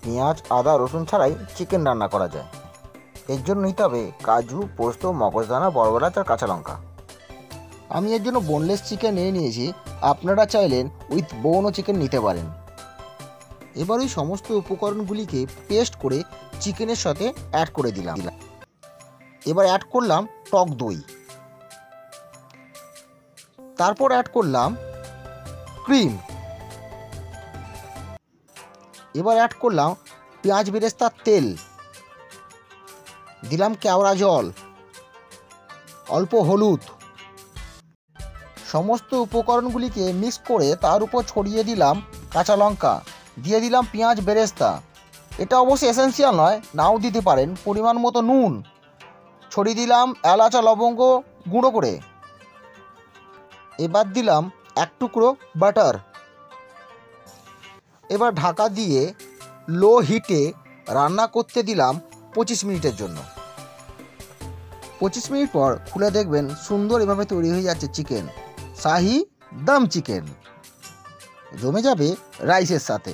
পেঁয়াজ, আদা, রসুন ছাড়াই চিকেন রান্না করা যায়। এর জন্য নিতে হবে কাজু, পোস্ত, মগজদানা, বড় এলাচ আর কাঁচা লঙ্কা। আমি এর জন্য বোনলেস চিকেন নিয়েছি, আপনারা চাইলেন উইথ বোনও চিকেন নিতে পারেন। এবার ওই সমস্ত উপকরণগুলিকে পেস্ট করে চিকেনের সাথে অ্যাড করে দিলাম। এবার অ্যাড করলাম টক দই, তারপর অ্যাড করলাম ক্রিম, এবার অ্যাড করলাম পেঁয়াজ বেরেস্তার তেল, দিলাম কেওড়া জল, অল্প হলুদ। সমস্ত উপকরণগুলিকে মিক্স করে তার উপর ছড়িয়ে দিলাম কাঁচা লঙ্কা, দিয়ে দিলাম পেঁয়াজ বেরেস্তা। এটা অবশ্যই এসেন্সিয়াল নয়, নাও দিতে পারেন। পরিমাণ মতো নুন, ছড়িয়ে দিলাম এলাচ আর লবঙ্গ গুঁড়ো করে। এবার দিলাম এক টুকরো বাটার। এবার ঢাকা দিয়ে লো হিটে রান্না করতে দিলাম 25 মিনিটের জন্য। 25 মিনিট পর খুলে দেখবেন সুন্দর এভাবে তৈরি হয়ে যাচ্ছে চিকেন, শাহি দম চিকেন। জমে যাবে রাইসের সাথে।